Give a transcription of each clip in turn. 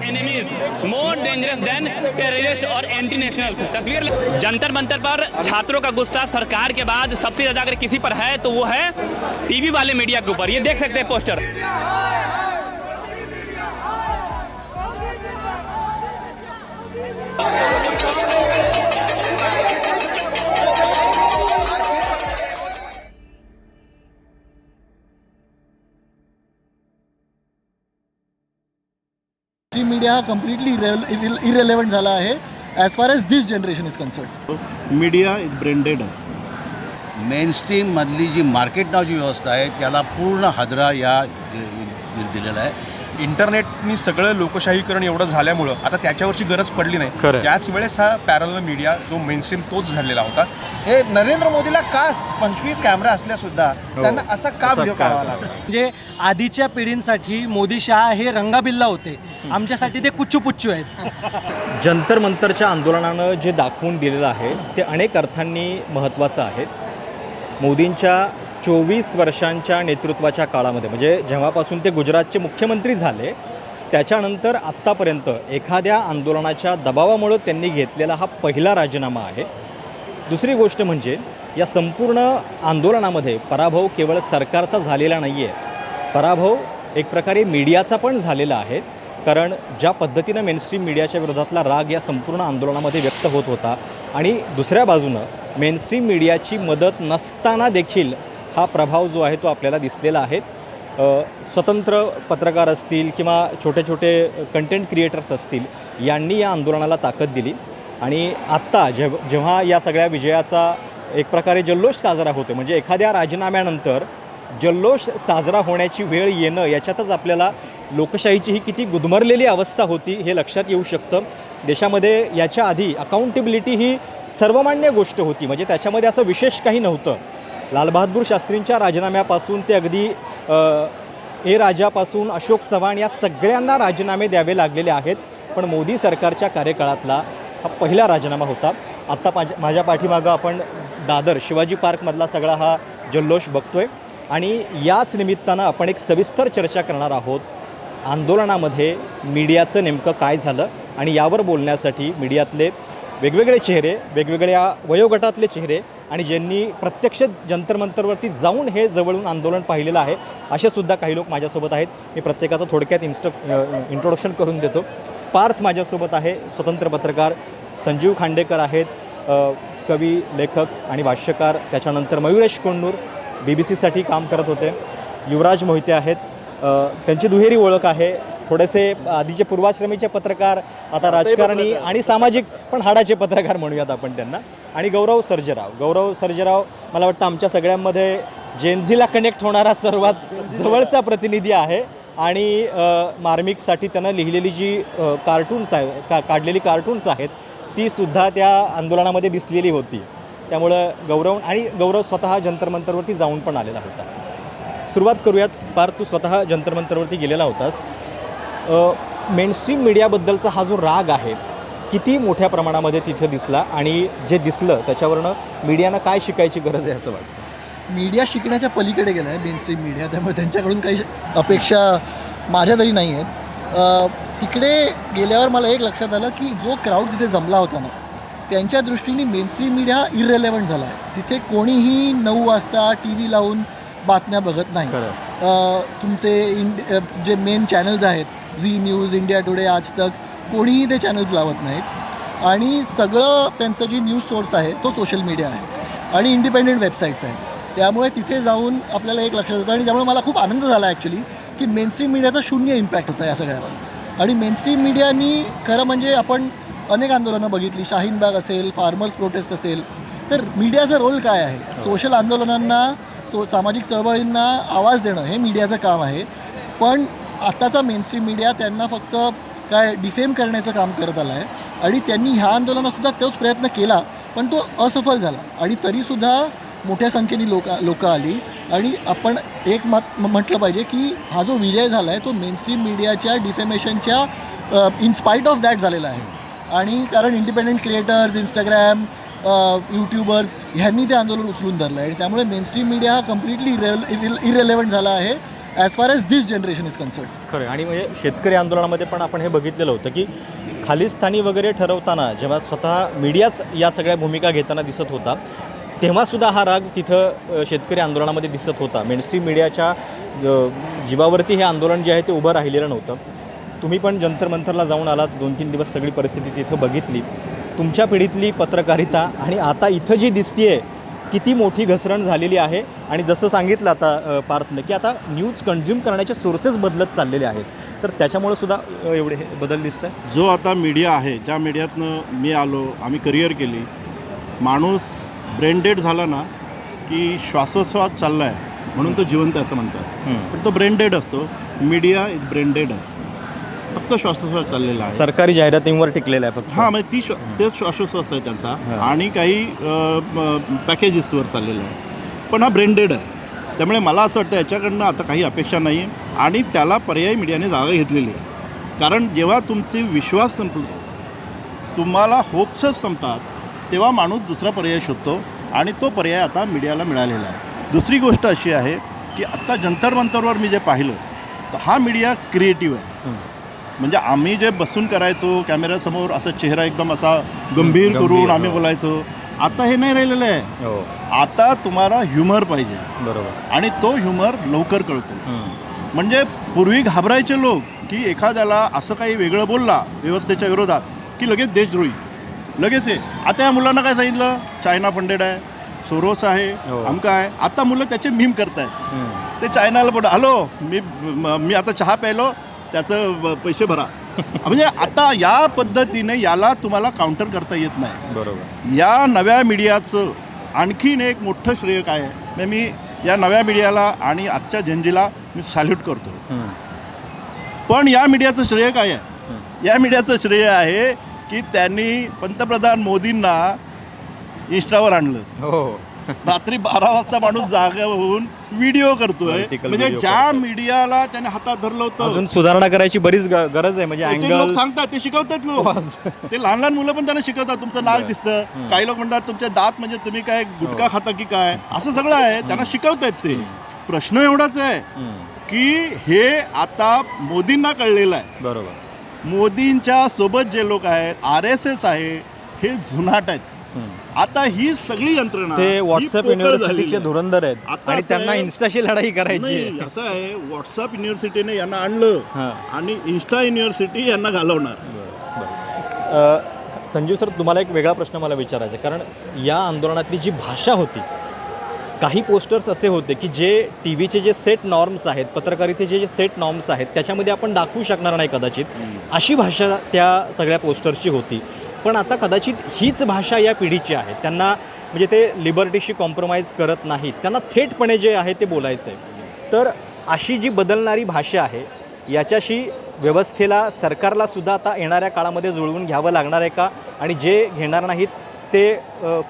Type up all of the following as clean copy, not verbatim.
Enemies more dangerous than terrorist और anti nationals. तस्वीर जंतर मंतर पर छात्रों का गुस्सा सरकार के बाद सबसे ज्यादा अगर किसी पर है तो वो है टीवी वाले मीडिया के ऊपर। ये देख सकते हैं पोस्टर। मीडिया हा कम्प्लिटली इरेलेव्हंट झाला आहे as far as this generation is concern. Media is branded आहे. मेनस्ट्रीममधली जी मार्केट नाव जी व्यवस्था आहे त्याला पूर्ण हादरा या दिलेला आहे. इंटरनेटनी सगळं लोकशाहीकरण एवढं झाल्यामुळं आता त्याच्यावरची गरज पडली नाही. त्याच वेळेस हा पॅरलल मीडिया जो मेनस्ट्रीम तोच झालेला होता. हे नरेंद्र मोदीला का 25 कॅमेरा असल्यासुद्धा त्यांना असा का व्हिडिओ काढावा लागला? म्हणजे आधीच्या पिढींसाठी मोदी शहा हे रंगाबिल्ला होते, आमच्यासाठी ते कुच्चू आहेत. जंतर मंतरच्या आंदोलनानं जे दाखवून दिलेलं आहे ते अनेक अर्थांनी महत्त्वाचं आहे. मोदींच्या 24 वर्षांच्या नेतृत्वाच्या काळामध्ये म्हणजे जेव्हापासून ते गुजरातचे मुख्यमंत्री झाले त्याच्यानंतर आत्तापर्यंत एखाद्या आंदोलनाच्या दबावामुळे त्यांनी घेतलेला हा पहिला राजीनामा आहे. दुसरी गोष्ट म्हणजे या संपूर्ण आंदोलनामध्ये पराभव केवळ सरकारचा झालेला नाही आहे, पराभव एक प्रकारे मीडियाचा पण झालेला आहे. कारण ज्या पद्धतीनं मेनस्ट्रीम मीडियाच्या विरोधातला राग या संपूर्ण आंदोलनामध्ये व्यक्त होत होता आणि दुसऱ्या बाजूनं मेनस्ट्रीम मीडियाची मदत नसताना देखील हा प्रभाव जो आहे तो आपल्याला दिसलेला आहे. स्वतंत्र पत्रकार असतील किंवा छोटे छोटे कंटेंट क्रिएटर्स असतील यांनी या आंदोलनाला ताकद दिली आणि आत्ता जेव्हा या सगळ्या विजयाचा एक प्रकारे जल्लोष साजरा होतो म्हणजे एखाद्या राजीनाम्यानंतर जल्लोष साजरा होण्याची वेळ येणं याच्यातच आपल्याला लोकशाहीची ही किती गुदमरलेली अवस्था होती हे लक्षात येऊ शकतं. देशामध्ये याच्या आधी अकाउंटेबिलिटी ही सर्वमान्य गोष्ट होती म्हणजे त्याच्यामध्ये असं विशेष काही नव्हतं. लालबहादूर शास्त्रींच्या राजीनाम्यापासून ते अगदी ए राजापासून अशोक चव्हाण या सगळ्यांना राजीनामे द्यावे लागलेले आहेत. पण मोदी सरकारच्या कार्यकाळातला हा पहिला राजीनामा होता. आत्ता माझ्या पाठीमागं आपण दादर शिवाजी पार्कमधला सगळा हा जल्लोष बघतोय आणि याच निमित्तानं आपण एक सविस्तर चर्चा करणार आहोत. आंदोलनामध्ये मीडियाचं नेमकं काय झालं आणि यावर बोलण्यासाठी मीडियातले वेगवेगळे चेहरे, वेगवेगळ्या वयोगटातले चेहरे आणि ज्यांनी प्रत्यक्ष जंतर मंतरवरती जाऊन हे जवळून आंदोलन पाहिलेलं आहे असे सुद्धा काही लोक माझ्यासोबत आहेत. मी प्रत्येकाचं थोडक्यात इंट्रोडक्शन करून देतो. पार्थ माझ्यासोबत आहे, स्वतंत्र पत्रकार. संजीव खांडेकर आहेत, कवी, लेखक आणि भाष्यकार. त्याच्यानंतर मयुरेश कोण्णूर BBC साठी काम करत होते. युवराज मोहिते आहेत, त्यांची दुहेरी ओळख आहे. थोडेसे आधीचे पूर्वाश्रमीचे पत्रकार, आता राजकारणी आणि सामाजिक पण हाडाचे पत्रकार म्हणूयात आपण त्यांना. आणि गौरव सर्जेराव मला वाटतं आमच्या सगळ्यांमध्ये जेनझीला कनेक्ट होणारा सर्वात जवळचा प्रतिनिधी आहे आणि मार्मिकसाठी त्यानं लिहिलेली जी कार्टून्स काढलेली कार्टून्स आहेत तीसुद्धा त्या आंदोलनामध्ये दिसलेली होती. त्यामुळं गौरव स्वतः जंतर मंतरवरती जाऊन पण आलेला होता. सुरुवात करूयात. पार्थ, तू स्वतः जंतर मंतरवरती गेलेला होतास. मेनस्ट्रीम मीडियाबद्दलचा हा जो राग आहे किती मोठ्या प्रमाणामध्ये तिथे दिसला आणि जे दिसलं त्याच्यावरनं मीडियानं काय शिकायची गरज आहे असं वाटतं? मीडिया शिकण्याच्या पलीकडे गेला आहे मेनस्ट्रीम मीडिया, त्यामुळे त्यांच्याकडून काही अपेक्षा माझ्या तरी नाही आहेत. तिकडे गेल्यावर मला एक लक्षात आलं की जो क्राऊड तिथे जमला होता ना त्यांच्या दृष्टीने मेनस्ट्रीम मीडिया इररेलेव्हंट झाला आहे. तिथे कोणीही 9 वाजता टी व्ही लावून बातम्या बघत नाही. तुमचे जे मेन चॅनल्स आहेत, झी न्यूज, इंडिया टुडे, आज तक, कोणीही ते चॅनल्स लावत नाहीत आणि सगळं त्यांचं जी न्यूज सोर्स आहे तो सोशल मीडिया आहे आणि इंडिपेंडेंट वेबसाईट्स आहेत. त्यामुळे तिथे जाऊन आपल्याला एक लक्षात येतं आणि त्यामुळे मला खूप आनंद झाला ॲक्च्युली की मेनस्ट्रीम मीडियाचा 0 इम्पॅक्ट होता या सगळ्यावर. आणि मेनस्ट्रीम मीडियानी खरं म्हणजे आपण अनेक आंदोलनं बघितली, शाहीनबाग असेल, फार्मर्स प्रोटेस्ट असेल, तर मीडियाचा रोल काय आहे? सोशल आंदोलनांना, सामाजिक चळवळींना आवाज देणं हे मीडियाचं काम आहे. पण आत्ताचा मेनस्ट्रीम मीडिया त्यांना फक्त काय डिफेम करण्याचं काम करत आलं आहे आणि त्यांनी ह्या आंदोलनातसुद्धा तोच प्रयत्न केला पण तो असफल झाला आणि तरीसुद्धा मोठ्या संख्येने लोकं आली. आणि आपण एक म्हटलं पाहिजे की हा जो विजय झाला आहे तो मेनस्ट्रीम मीडियाच्या डिफेमेशनच्या इनस्पाईट ऑफ दॅट झालेला आहे. आणि कारण इंडिपेंडेंट क्रिएटर्स, इंस्टाग्राम, यूट्यूबर्स ह्यांनी ते आंदोलन उचलून धरलं आहे आणि त्यामुळे मेनस्ट्रीम मीडिया हा कम्प्लिटली इरेलेव्हंट झाला आहे as far as this generation is concern. खरं. आणि म्हणजे शेतकरी आंदोलनामध्ये पण आपण हे बघितलेलं होतं की खालिस्थानी वगैरे ठरवताना जेव्हा स्वतः मीडियाच या सगळ्या भूमिका घेताना दिसत होता, तेव्हासुद्धा हा राग तिथं शेतकरी आंदोलनामध्ये दिसत होता. मेनस्ट्रीम मीडियाच्या जीवावरती हे आंदोलन जे आहे ते उभं राहिलेलं नव्हतं. तुम्ही पण जंतर मंतरला जाऊन आलात, 2-3 दिवस सगळी परिस्थिती तिथं बघितली. तुमच्या पिढीतली पत्रकारिता आणि आता इथं जी दिसतीये किती मोठी घसरण झालेली आहे. आणि जसं सांगितलं आता पार्थनं की आता न्यूज कन्झ्युम करण्याचे सोर्सेस बदलत चाललेले आहेत, तर त्याच्यामुळे सुद्धा एवढे हे बदल दिसत आहे. जो आता मीडिया आहे, ज्या मीडियातनं मी आलो, आम्ही करिअर केली, माणूस ब्रेनडेड झाला ना की श्वासोच्छ्वास चालला आहे म्हणून तो जिवंत असं म्हणतात, पण तो ब्रेनडेड असतो. मीडिया इज ब्रेनडेड आहे, फक्त श्वासोच्छ्वास चाललेला आहे. सरकारी जाहिरातींवर टिकलेलं आहे फक्त. हां, म्हणजे तेच श्वासोच्छ्वास आहे त्यांचा आणि काही पॅकेजेसवर चाललेलं आहे, पण हा ब्रेनडेड आहे. त्यामुळे मला असं वाटतं याच्याकडनं आता काही अपेक्षा नाही आहे आणि त्याला पर्यायी मीडियाने जागा घेतलेली आहे. कारण जेव्हा तुमचे विश्वास संपतो, तुम्हाला होप्सच संपतात, तेव्हा माणूस दुसरा पर्याय शोधतो आणि तो पर्याय आता मीडियाला मिळालेला आहे. दुसरी गोष्ट अशी आहे की आत्ता जंतर मंतरवर मी जे पाहिलं तर हा मीडिया क्रिएटिव्ह आहे. म्हणजे आम्ही जे बसून करायचो कॅमेऱ्यासमोर असं चेहरा एकदम असा गंभीर करून आम्ही बोलायचो, आता हे नाही राहिलेलं आहे. आता तुम्हाला ह्युमर पाहिजे, बरोबर, आणि तो ह्युमर लवकर कळतो. म्हणजे पूर्वी घाबरायचे लोक की एखाद्याला असं काही वेगळं बोलला व्यवस्थेच्या विरोधात की लगेच देशद्रोही, लगेच आहे. आता या मुलांना काय सांगितलं, चायना फंडेड आहे, सोरोस आहे, अमका आहे. आता मुलं त्याचे मीम करतायत. ते चायनाला पण हॅलो मी आता चहा प्यायलो, त्याचं पैसे भरा. म्हणजे आता या पद्धतीने याला तुम्हाला काउंटर करता येत नाही. बरोबर. या नव्या मीडियाचं आणखीन एक मोठं श्रेय काय आहे, म्हणजे मी या नव्या मीडियाला आणि आजच्या जनजीला मी सॅल्यूट करतो. पण या मीडियाचं श्रेय काय आहे? या मीडियाचं श्रेय आहे की त्यांनी पंतप्रधान मोदींना इन्स्टावर आणलं. हो, रात्री 12 वाजता माणूस जागा होऊन व्हिडिओ करतोय. म्हणजे ज्या मीडियाला त्याने हातात धरलं होतं, अजून सुधारणा करायची बरीच गरज आहे. म्हणजे ते लोक सांगतात, ते शिकवतात लोक, ते लहान लहान मुलं पण त्यांना शिकवतात. तुमचं नाक दिसतं, काही लोक म्हणतात तुमचे दात म्हणजे तुम्ही काय गुटखा खाता की काय, असं सगळं आहे, त्यांना शिकवतायत ते. प्रश्न एवढाच आहे की हे आता मोदींना कळलेलं आहे. बरोबर. मोदींच्या सोबत जे लोक आहेत, RSS आहे, हे जुनाट आहेत. आता ही सगळी यंत्रणा ते व्हॉट्सअप युनिव्हर्सिटीचे धुरंधर आहेत आता आणि त्यांना आहे, इन्स्टाशी लढाई करायची नाही, आहे. असं आहे, व्हॉट्सअप युनिव्हर्सिटीने यांना आणलं आणि इन्स्टा युनिव्हर्सिटी यांना घालवणार. संजीव सर, तुम्हाला एक वेगळा प्रश्न मला विचारायचा आहे. कारण या आंदोलनातली जी भाषा होती, काही पोस्टर्स असे होते की जे टी व्हीचे जे सेट नॉर्म्स आहेत, पत्रकारितेचे जे सेट नॉर्म्स आहेत, त्याच्यामध्ये आपण दाखवू शकणार नाही कदाचित, अशी भाषा त्या सगळ्या पोस्टर्सची होती. पण आता कदाचित हीच भाषा या पिढीची आहे. त्यांना म्हणजे ते लिबर्टीशी कॉम्प्रोमाइज करत नाहीत, त्यांना थेटपणे जे आहे ते बोलायचं आहे. तर अशी जी बदलणारी भाषा आहे, याच्याशी व्यवस्थेला, सरकारला सुद्धा आता येणाऱ्या काळामध्ये जुळवून घ्यावं लागणार आहे का? आणि जे घेणार नाहीत ते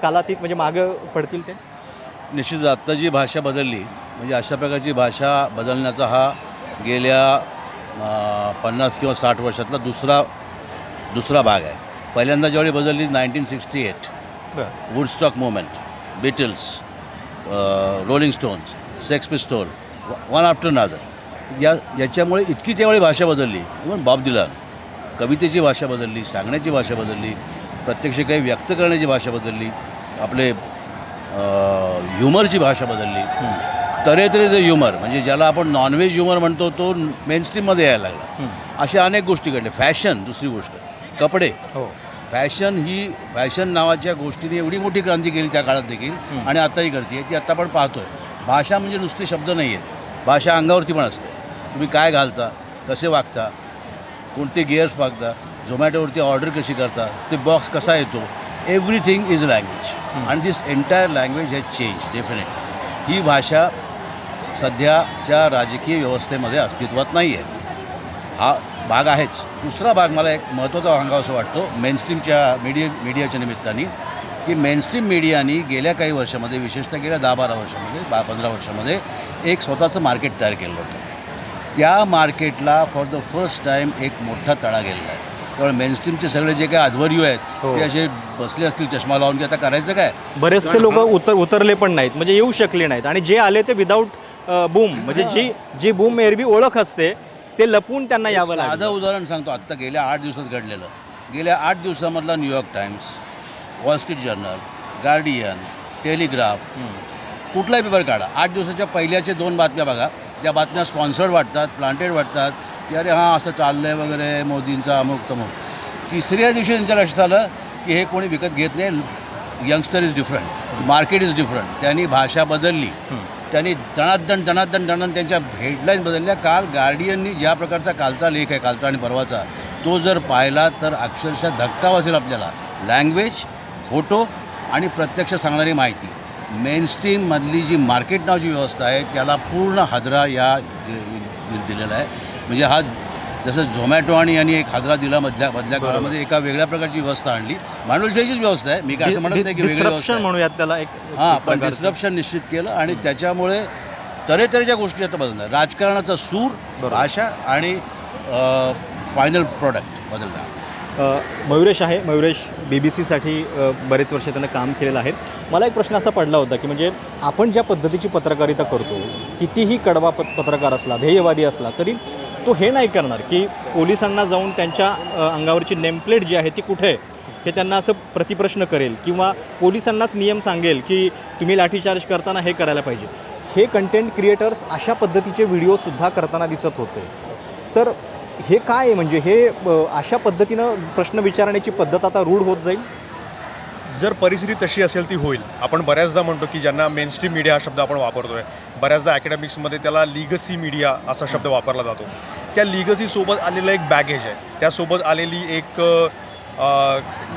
कालातीत म्हणजे मागं पडतील ते? निश्चितच आत्ता जी भाषा बदलली, म्हणजे अशा प्रकारची भाषा बदलण्याचा हा गेल्या 50 किंवा 60 वर्षातला दुसरा भाग आहे. पहिल्यांदा ज्यावेळी बदलली 1968, Woodstock movement, Beatles, Rolling Stones, Sex Pistols, one after another, याच्यामुळे इतकी त्यावेळी भाषा बदलली. इव्हन बॉब डिलन, कवितेची भाषा बदलली, सांगण्याची भाषा बदलली, प्रत्यक्ष काही व्यक्त करण्याची भाषा बदलली, आपले ह्युमरची भाषा बदलली. तऱ्हेतऱ्हेचं ह्युमर, म्हणजे ज्याला आपण नॉनव्हेज ह्युमर म्हणतो, तो मेनस्ट्रीममध्ये यायला लागला. अशा अनेक गोष्टी घडल्या. फॅशन, दुसरी गोष्ट, कपडे, फॅशन नावाच्या गोष्टीने एवढी मोठी क्रांती केली त्या काळात देखील आणि आताही करते. ती आत्ता आपण पाहतोय. भाषा म्हणजे नुसते शब्द नाही आहेत, भाषा अंगावरती पण असते. तुम्ही काय घालता, कसे वागता, कोणते गिअर्स वागता, झोमॅटोवरती ऑर्डर कशी करता, ते बॉक्स कसा येतो, एव्हरीथिंग इज लँग्वेज. आणि this entire language has change definitely. ही भाषा सध्याच्या राजकीय व्यवस्थेमध्ये अस्तित्वात नाही आहे. हा भाग आहेच. दुसरा भाग मला एक महत्त्वाचा सांगावासा वाटतो मेनस्ट्रीमच्या मीडियाच्या निमित्ताने, की मेनस्ट्रीम मीडियानी गेल्या काही वर्षामध्ये, विशेषतः गेल्या 10-12 वर्षामध्ये, 15 वर्षामध्ये एक स्वतःचं मार्केट तयार केलं होतं. त्या मार्केटला फॉर द फर्स्ट टाईम एक मोठा तडा गेलेला आहे. त्यामुळे मेनस्ट्रीमचे सगळे जे काही अध्वर्यू आहेत ते असे बसले असतील चष्मा लावून, की आता करायचं काय. बरेचसे लोक उतरले पण नाहीत, म्हणजे येऊ शकले नाहीत. आणि जे आले ते विदाऊट बूम, म्हणजे जी बूम एरवी ओळख असते ते लपवून त्यांना यावं साधं लागलं. उदाहरण सांगतो. आत्ता गेल्या 8 दिवसात घडलेलं. गेल्या 8 दिवसामधला New York Times, Wall Street Journal, Guardian, Telegraph, कुठलाही पेपर काढा, 8 दिवसाच्या पहिल्याचे 2 बातम्या बघा. त्या बातम्या स्पॉन्सर्ड वाटतात, प्लांटेड वाटतात, की अरे हां असं चाललं आहे वगैरे, मोदींचा अमुक तमुक. तिसऱ्या दिवशी त्यांच्या लक्षात आलं की हे कोणी विकत घेत नाही. Youngster is different, market is different. त्यांनी भाषा बदलली, त्यांनी दणादण त्यांच्या हेडलाईन बदलल्या. काल गार्डियननी ज्या प्रकारचा कालचा लेख आहे, कालचा आणि परवाचा, तो जर पाहिला तर अक्षरशः धक्का बसेल आपल्याला. लँग्वेज, फोटो आणि प्रत्यक्ष सांगणारी माहिती. मेनस्ट्रीममधली जी मार्केट नावाची व्यवस्था आहे त्याला पूर्ण हादरा या दिलेला आहे. म्हणजे हा जसं झोमॅटो आणि यांनी एक हादरा दिला मधल्या काळामध्ये एका वेगळ्या प्रकारची व्यवस्था आणली. भांडवलशाहीचीच व्यवस्था आहे, मी काय असं म्हणत नाही की वेगळी व्यवस्था Disruption आहे. म्हणूयात त्याला एक हां, पण प्रकारचं. डिस्ट्रप्शन निश्चित केलं आणि त्याच्यामुळे तऱ्हेतऱ्हेच्या गोष्टी आता बदलणार. राजकारणाचा सूर, भाषा आणि फायनल प्रॉडक्ट बदलणार. मयुरेश आहे. मयुरेश BBC-साठी बरेच वर्ष त्यानं काम केलेलं आहे. मला एक प्रश्न असा पडला होता की म्हणजे आपण ज्या पद्धतीची पत्रकारिता करतो, कितीही कडवा पत्रकार असला, ध्येयवादी असला, तरी तो हे नाही करणार की पोलिसांना जाऊन त्यांच्या अंगावरची नेमप्लेट जी आहे ती कुठे आहे हे त्यांना असं प्रतिप्रश्न करेल किंवा पोलिसांनाच नियम सांगेल की तुम्ही लाठीचार्ज करताना हे करायला पाहिजे. हे कंटेंट क्रिएटर्स अशा पद्धतीचे व्हिडिओसुद्धा करताना दिसत होते. तर हे काय आहे? म्हणजे हे अशा पद्धतीनं प्रश्न विचारण्याची पद्धत आता रूढ होत जाईल. जर परिस्थिती तशी असेल ती होईल. आपण बऱ्याचदा म्हणतो की ज्यांना मेनस्ट्रीम मीडिया हा शब्द आपण वापरतोय, बऱ्याचदा अकॅडमिक्समध्ये त्याला लिगसी मीडिया असा शब्द वापरला जातो. त्या लिगसीसोबत आलेलं एक बॅगेज आहे, त्यासोबत आलेली एक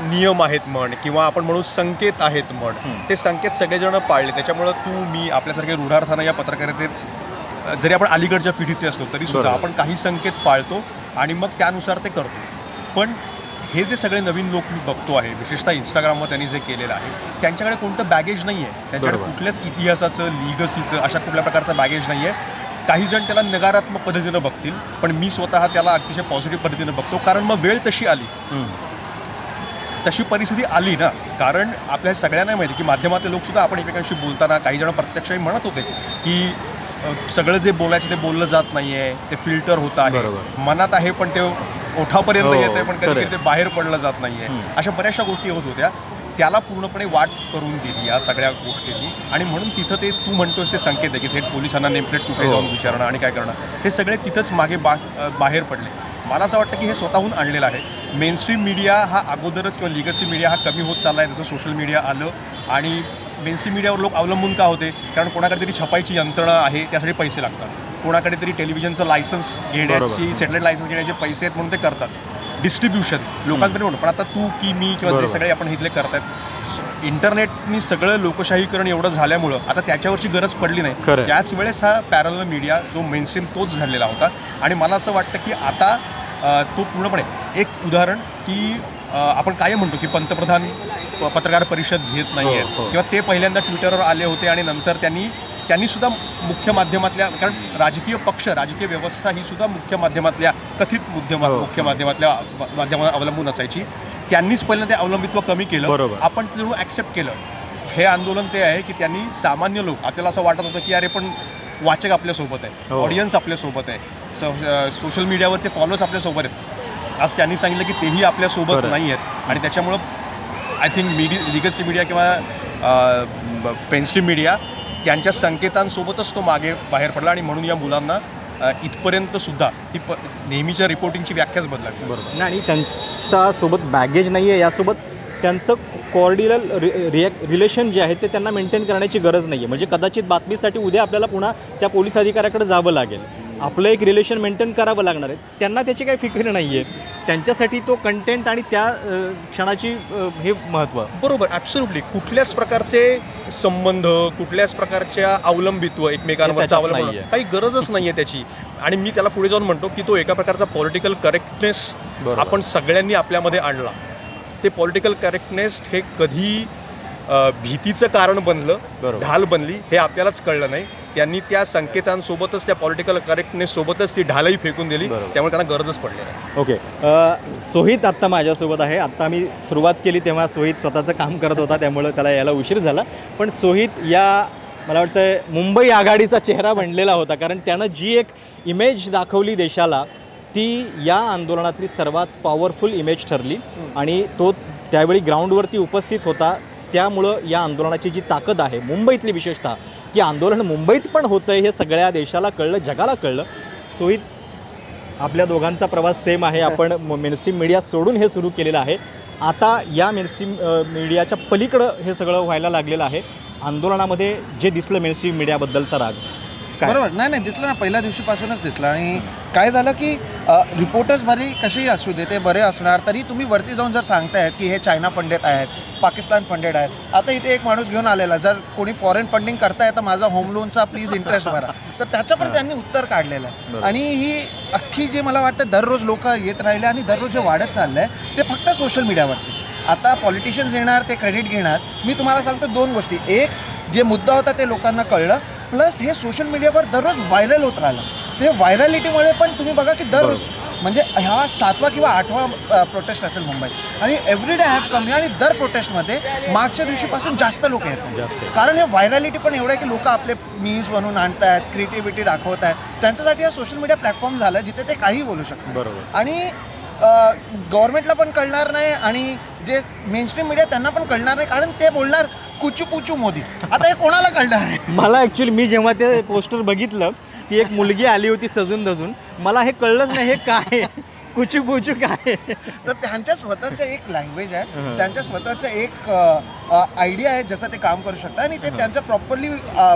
नियम आहेत म्हण किंवा आपण म्हणू संकेत आहेत म्हण. ते संकेत सगळेजण पाळले. त्याच्यामुळं तू मी आपल्यासारखे रूढार्थानं या पत्रकारितेत जरी आपण अलीकडच्या पिढीचे असलो तरी सुद्धा आपण काही संकेत पाळतो आणि मग त्यानुसार ते करतो. पण हे जे सगळे नवीन लोक मी बघतो आहे, विशेषतः इंस्टाग्रामवर त्यांनी जे केलेलं आहे, त्यांच्याकडे कोणतं बॅगेज नाही आहे. त्यांच्याकडे कुठल्याच इतिहासाचं, लिगसीचं अशा कुठल्या प्रकारचं बॅगेज नाही आहे. काही जण त्याला नकारात्मक पद्धतीनं बघतील, पण मी स्वतः त्याला अतिशय पॉझिटिव्ह पद्धतीनं बघतो. कारण मग वेळ तशी आली, तशी परिस्थिती आली ना. कारण आपल्या सगळ्यांना माहिती की माध्यमातले लोकसुद्धा आपण एकमेकांशी बोलताना काही जण प्रत्यक्षही म्हणत होते की सगळं जे बोलायचं ते बोललं जात नाही आहे, ते फिल्टर होत आहे, मनात आहे पण ते ओठापर्यंत येत आहे पण कधी कधी ते बाहेर पडलं जात नाही आहे. अशा बऱ्याचशा गोष्टी होत होत्या. त्याला पूर्णपणे वाट करून दिली या सगळ्या गोष्टीची. आणि म्हणून तिथं ते तू म्हणतोस ते संकेत आहे की थेट पोलिसांना नेमप्लेट कुठे जाऊन विचारणं आणि काय करणं, हे सगळे तिथंच मागे बाहेर पडले. मला असं वाटतं की हे स्वतःहून आणलेलं आहे. मेनस्ट्रीम मीडिया हा अगोदरच किंवा लिगसी मीडिया हा कमी होत चालला आहे. जसं सोशल मीडिया आलं आणि मेनस्ट्रीम मीडियावर लोक अवलंबून का होते? कारण कोणाकडे तरी छपाईची यंत्रणा आहे, त्यासाठी पैसे लागतात. कोणाकडे तरी टेलिव्हिजनचं लायसन्स घेण्याची, सॅटेलाईट लायसन्स घेण्याचे पैसे आहेत म्हणून ते करतात. डिस्ट्रीब्युशन लोकांपर्यंत म्हणून. पण आता तू की मी किंवा जे सगळे आपण इथले करतात, इंटरनेटनी सगळं लोकशाहीकरण एवढं झाल्यामुळं आता त्याच्यावरची गरज पडली नाही. त्याच वेळेस हा पॅरलल मीडिया जो मेनस्ट्रीम तोच झालेला होता. आणि मला असं वाटतं की आता तो पूर्णपणे एक उदाहरण की आपण काय म्हणतो की पंतप्रधान पत्रकार परिषद घेत नाही आहेत किंवा ते पहिल्यांदा ट्विटरवर आले होते आणि नंतर त्यांनी सुद्धा मुख्य माध्यमातल्या, कारण राजकीय पक्ष, राजकीय व्यवस्था ही सुद्धा मुख्य माध्यमातल्या कथित मुख्य माध्यमातल्या माध्यमावर अवलंबून असायची. त्यांनीच पहिल्यांदा ते अवलंबित्व कमी केलं. आपण ते जरूर ॲक्सेप्ट केलं. हे आंदोलन ते आहे की त्यांनी सामान्य लोक, आपल्याला असं वाटत होतं की अरे पण वाचक आपल्यासोबत आहे, ऑडियन्स आपल्यासोबत आहे, सोशल मीडियावरचे फॉलोअर्स आपल्यासोबत आहेत. आज त्यांनी सांगितलं की तेही आपल्यासोबत नाही आहेत. आणि त्याच्यामुळं आय थिंक लिगसी मीडिया किंवा मेनस्ट्रीम मीडिया त्यांच्या संकेतांसोबतच तो मागे बाहेर पडला. आणि म्हणून या मुलांना इथपर्यंत सुद्धा ही नेहमीच्या रिपोर्टिंगची व्याख्याच बदलावी. बरोबर. आणि त्यांच्यासोबत बॅगेज नाही आहे, यासोबत त्यांचं कॉर्डियल रिलेशन जे आहे ते त्यांना मेंटेन करण्याची गरज नाही आहे. म्हणजे कदाचित बातमीसाठी उद्या आपल्याला पुन्हा त्या पोलीस अधिकाऱ्याकडे जावं लागेल, आपलं एक रिलेशन मेंटेन करावं लागणार आहे. त्यांना त्याची काही फिक्र नाही आहे. त्यांच्यासाठी तो कंटेंट आणि त्या क्षणाची हे महत्त्व. बरोबर, ॲब्सोल्युटली. कुठल्याच प्रकारचे संबंध, कुठल्याच प्रकारच्या अवलंबित्व, एकमेकांवरचं अवलंबन काही गरजच नाही आहे त्याची. आणि मी त्याला पुढे जाऊन म्हणतो की तो एका प्रकारचा पॉलिटिकल करेक्टनेस आपण सगळ्यांनी आपल्यामध्ये आणला. ते पॉलिटिकल करेक्टनेस हे कधी भीतीचं कारण बनलं, ढाल बनली, हे आपल्यालाच कळलं नाही. त्यांनी त्या संकेतांसोबतच, त्या पॉलिटिकल करेक्टनेससोबतच ती ढालही फेकून दिली. त्यामुळे त्यांना गरजच पडली नाही. ओके. सोहित आत्ता माझ्यासोबत आहे. आत्ता मी सुरुवात केली तेव्हा सोहित स्वतःचं काम करत होता, त्यामुळं त्याला यायला उशीर झाला. पण सोहित, या मला वाटतं मुंबई आघाडीचा चेहरा बनलेला होता, कारण त्यानं जी एक इमेज दाखवली देशाला ती या आंदोलनातली सर्वात पॉवरफुल इमेज ठरली आणि तो त्यावेळी ग्राउंडवरती उपस्थित होता. त्यामुळं या आंदोलनाची जी ताकद आहे मुंबईतली, विशेषतः की आंदोलन मुंबईत पण होतं आहे हे सगळ्या देशाला कळलं, जगाला कळलं. सोयीत आपल्या दोघांचा प्रवास सेम आहे. आपण मेनस्ट्रीम मीडिया सोडून हे सुरू केलेलं आहे. आता या मेनस्ट्रीम मीडियाच्या पलीकडं हे सगळं व्हायला लागलेलं आहे. आंदोलनामध्ये जे दिसलं मेनस्ट्रीम मीडियाबद्दलचा राग काय? बरोबर, नाही दिसलं ना, पहिल्या दिवशीपासूनच दिसलं. आणि काय झालं की रिपोर्टर्स बरे कसेही असू दे, ते बरे असणार, तरी तुम्ही वरती जाऊन जर सांगतायत की हे चायना फंडेड आहेत, पाकिस्तान फंडेड आहेत. आता इथे एक माणूस घेऊन आलेला, जर कोणी फॉरेन फंडिंग करताय तर माझा होम लोनचा प्लीज इंटरेस्ट भरा, तर त्याचं पण त्यांनी उत्तर काढलेलं आहे. आणि ही अख्खी जे मला वाटतं दररोज लोक येत राहिले आणि दररोज जे वाढत चाललं आहे ते फक्त सोशल मीडियावरती. आता पॉलिटिशियन्स येणार, ते क्रेडिट घेणार. मी तुम्हाला सांगतो 2 गोष्टी. एक, जे मुद्दा होता ते लोकांना कळलं, प्लस हे सोशल मीडियावर दररोज व्हायरल होत राहिलं. ते व्हायरलिटीमुळे पण तुम्ही बघा की दररोज म्हणजे हा 7वा किंवा 8वा प्रोटेस्ट असेल मुंबईत आणि एव्हरी डे हॅव कमी. आणि दर प्रोटेस्टमध्ये मागच्या दिवशीपासून जास्त लोक येतात, कारण हे व्हायरलिटी पण एवढं आहे की लोक आपले मीम्स बनवून आणतात, क्रिएटिव्हिटी दाखवत आहेत. त्यांच्यासाठी हा सोशल मीडिया प्लॅटफॉर्म झाला जिथे ते काही बोलू शकतात. आणि गव्हर्नमेंटला पण कळणार नाही आणि जे मेनस्ट्रीम मीडिया त्यांना पण कळणार नाही, कारण ते बोलणार कुचू पुचू मोदी. आता हे कोणाला कळणार आहे? मला ॲक्च्युली मी जेव्हा ते पोस्टर बघितलं, ती एक मुलगी आली होती सजून धजून, मला हे कळलंच नाही हे काय कुचू पुचू काय. तर त्यांच्या स्वतःचं एक लँग्वेज आहे, त्यांच्या स्वतःचं एक आयडिया आहे ज्याचं ते काम करू शकतात आणि ते त्यांचा प्रॉपरली